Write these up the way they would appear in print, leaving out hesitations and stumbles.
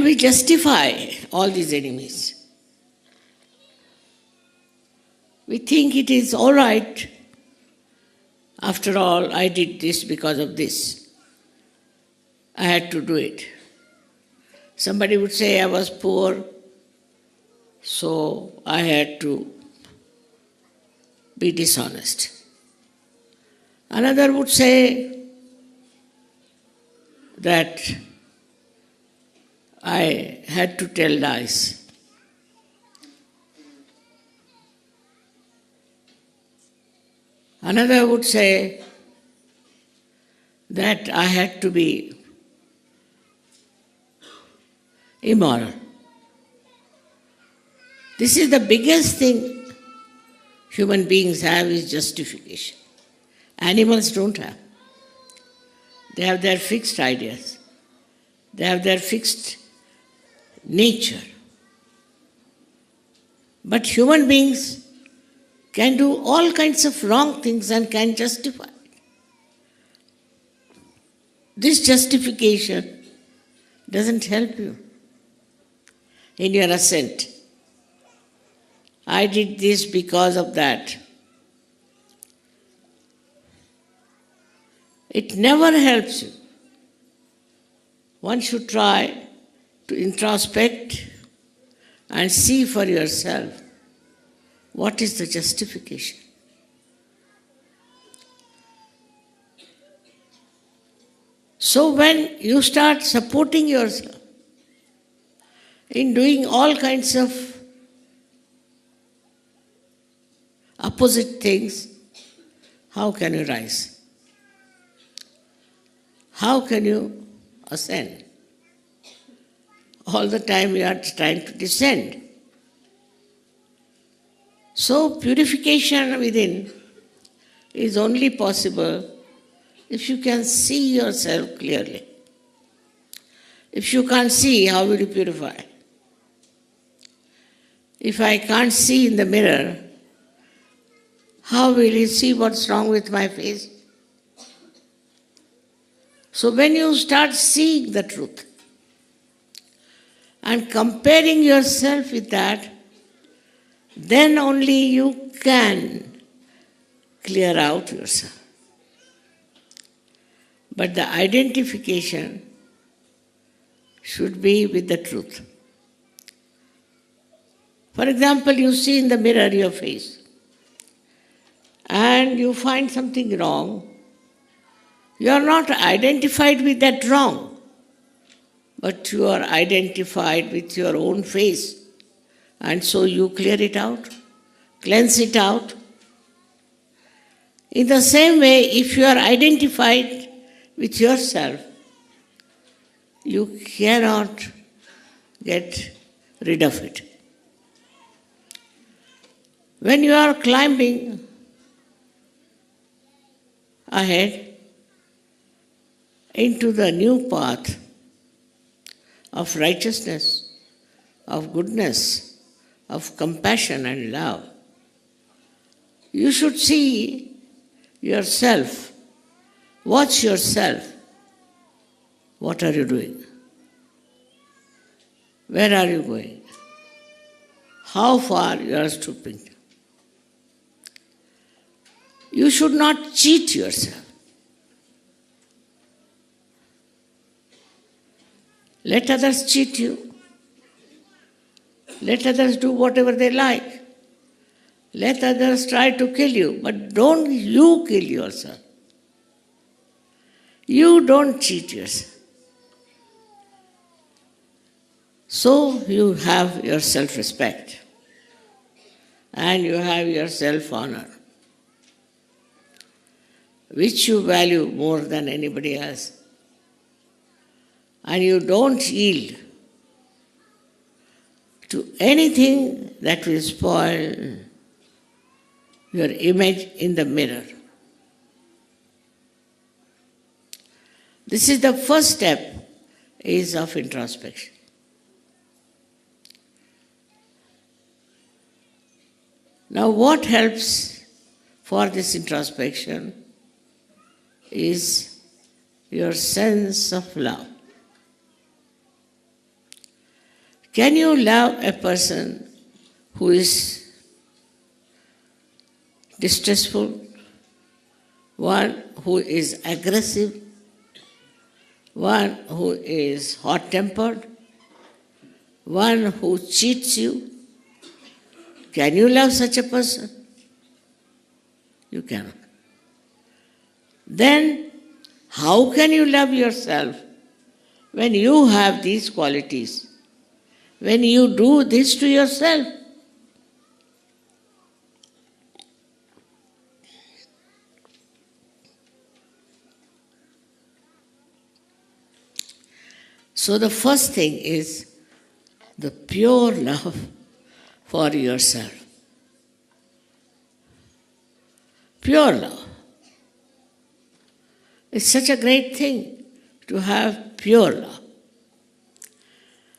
And we justify all these enemies. We think it is all right. After all, I did this because of this. I had to do it. Somebody would say I was poor, so I had to be dishonest. Another would say that I had to tell lies. Another would say that I had to be immoral. This is the biggest thing human beings have, is justification. Animals don't have. They have their fixed ideas. They have their fixed nature. But human beings can do all kinds of wrong things and can justify it. This justification doesn't help you in your ascent. I did this because of that. It never helps you. One should try to introspect and see for yourself what is the justification. So when you start supporting yourself in doing all kinds of opposite things, how can you rise? How can you ascend? All the time you are trying to descend. So purification within is only possible if you can see yourself clearly. If you can't see, how will you purify? If I can't see in the mirror, how will you see what's wrong with my face? So when you start seeing the truth and comparing yourself with that, then only you can clear out yourself. But the identification should be with the truth. For example, you see in the mirror your face and you find something wrong. You are not identified with that wrong, but you are identified with your own face. And so you clear it out, cleanse it out. In the same way, if you are identified with yourself, you cannot get rid of it. When you are climbing ahead into the new path of righteousness, of goodness, of compassion and love, you should see yourself, watch yourself. What are you doing? Where are you going? How far you are stooping? You should not cheat yourself. Let others cheat you. Let others do whatever they like. Let others try to kill you, but don't you kill yourself. You don't cheat yourself. So you have your self-respect and you have your self-honor, which you value more than anybody else. And you don't yield to anything that will spoil your image in the mirror. This is the first step is of introspection. Now what helps for this introspection is your sense of love. Can you love a person who is distressful, one who is aggressive, one who is hot-tempered, one who cheats you? Can you love such a person? You cannot. Then, how can you love yourself when you have these qualities? When you do this to yourself? So the first thing is the pure love for yourself. Pure love. It's such a great thing to have pure love.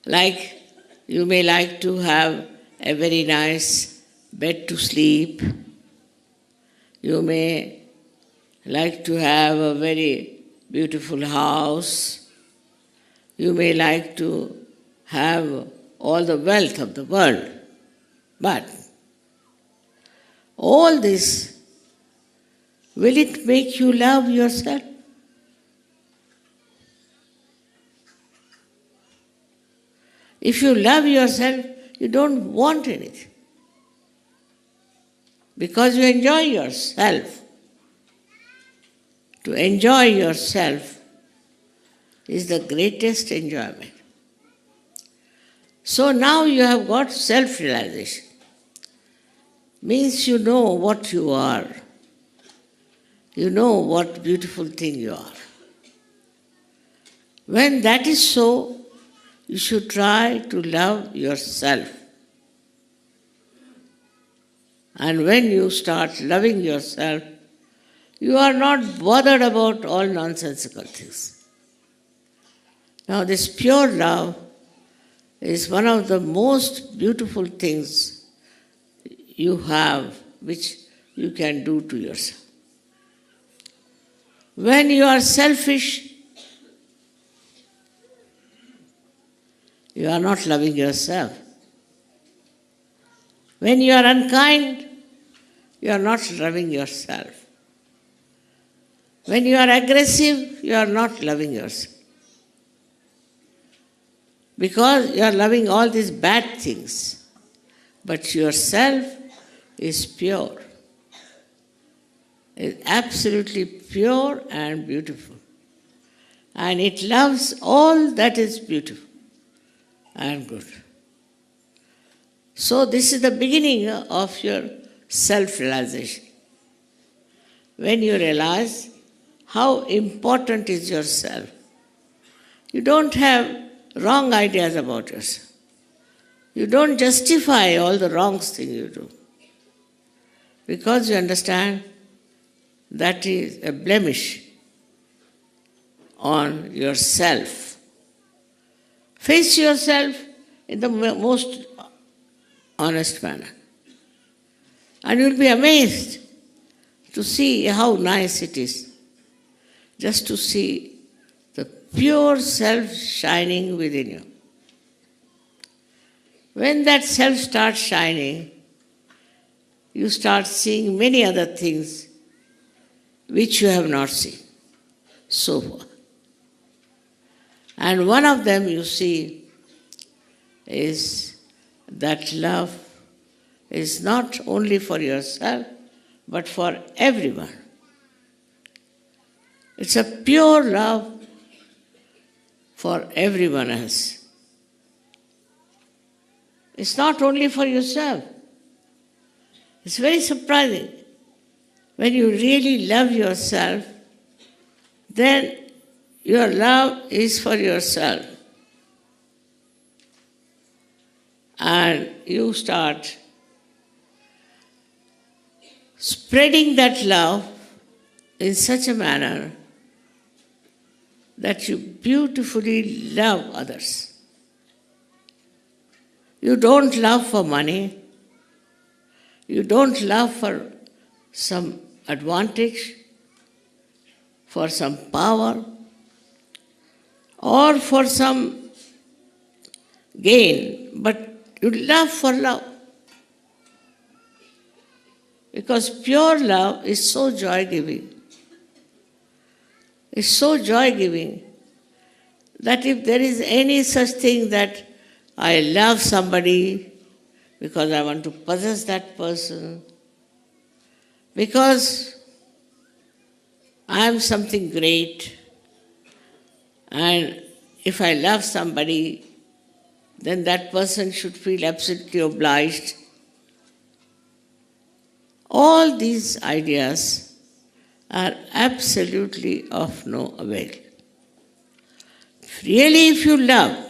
Like you may like to have a very nice bed to sleep. You may like to have a very beautiful house. You may like to have all the wealth of the world. But all this, will it make you love yourself? If you love yourself, you don't want anything. Because you enjoy yourself. To enjoy yourself is the greatest enjoyment. So now you have got self-realization. Means you know what you are. You know what beautiful thing you are. When that is so, you should try to love yourself. And when you start loving yourself, you are not bothered about all nonsensical things. Now this pure love is one of the most beautiful things you have, which you can do to yourself. When you are selfish, you are not loving yourself. When you are unkind, you are not loving yourself. When you are aggressive, you are not loving yourself. Because you are loving all these bad things. But yourself is pure. It's absolutely pure and beautiful. And it loves all that is beautiful and good. So this is the beginning of your self-realization. When you realize how important is yourself, you don't have wrong ideas about yourself. You don't justify all the wrong things you do. Because you understand that is a blemish on yourself. Face yourself in the most honest manner. And you'll be amazed to see how nice it is. Just to see the pure self shining within you. When that self starts shining, you start seeing many other things which you have not seen so far. And one of them you see is that love is not only for yourself, but for everyone. It's a pure love for everyone else. It's not only for yourself. It's very surprising. When you really love yourself, then your love is for yourself. And you start spreading that love in such a manner that you beautifully love others. You don't love for money. You don't love for some advantage, for some power, or for some gain, but you love for love. Because pure love is so joy-giving. It's so joy-giving that if there is any such thing that I love somebody because I want to possess that person, because I am something great, and if I love somebody, then that person should feel absolutely obliged. All these ideas are absolutely of no avail. Really, if you love,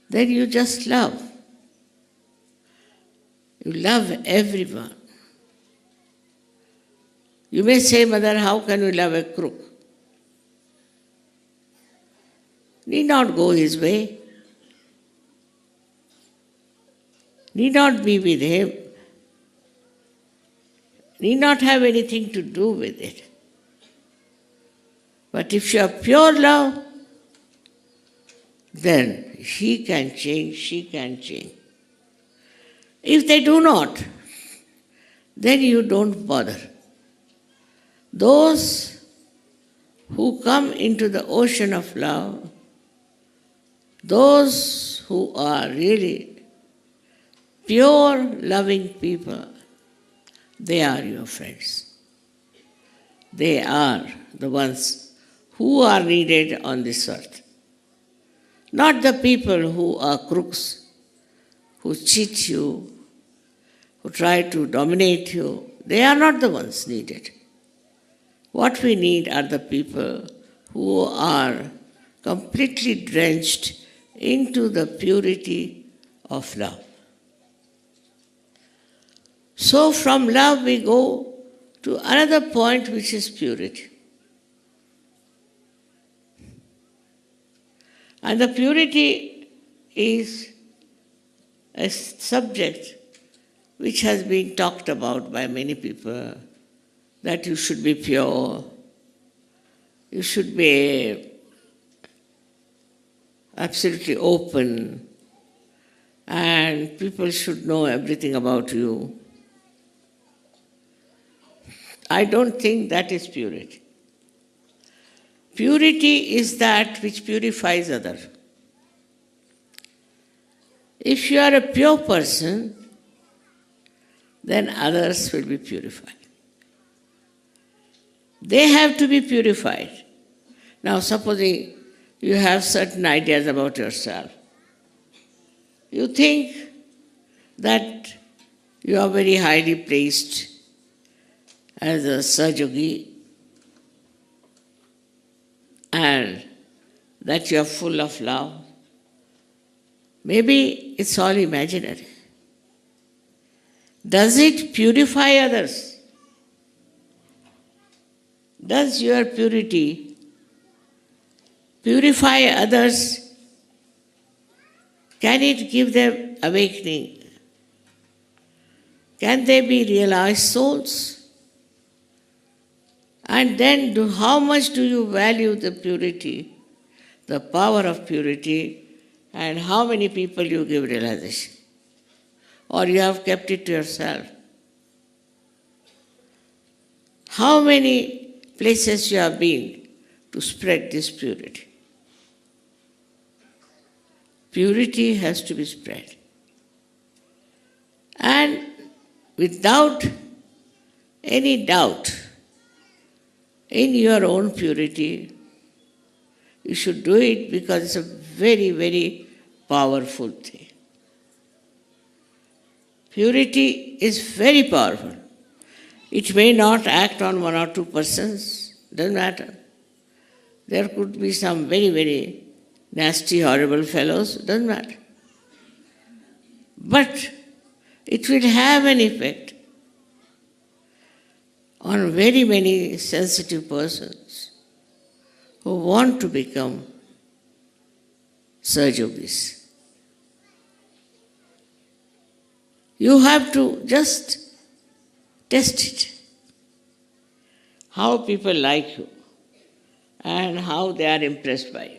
then you just love. You love everyone. You may say, Mother, how can you love a crook? Need not go his way. Need not be with him. Need not have anything to do with it. But if you have pure love, then he can change, she can change. If they do not, then you don't bother. Those who come into the ocean of love, those who are really pure loving people, they are your friends. They are the ones who are needed on this earth. Not the people who are crooks, who cheat you, who try to dominate you. They are not the ones needed. What we need are the people who are completely drenched into the purity of love. So from love we go to another point, which is purity. And the purity is a subject which has been talked about by many people, that you should be pure, you should be absolutely open, and people should know everything about you. I don't think that is purity. Purity is that which purifies others. If you are a pure person, then others will be purified. They have to be purified. Now, supposing you have certain ideas about yourself, you think that you are very highly placed as a Sahaja, and that you are full of love. Maybe it's all imaginary. Does it purify others? Does your purity purify others? Can it give them awakening? Can they be realized souls? And then how much do you value the purity, the power of purity, and how many people you give realization? Or you have kept it to yourself? How many places you have been to spread this purity? Purity has to be spread. And without any doubt in your own purity, you should do it because it's a very, very powerful thing. Purity is very powerful. It may not act on one or two persons, doesn't matter. There could be some very, very nasty, horrible fellows, doesn't matter. But it will have an effect on very many sensitive persons who want to become Sahajogis. You have to just test it. How people like you and how they are impressed by you.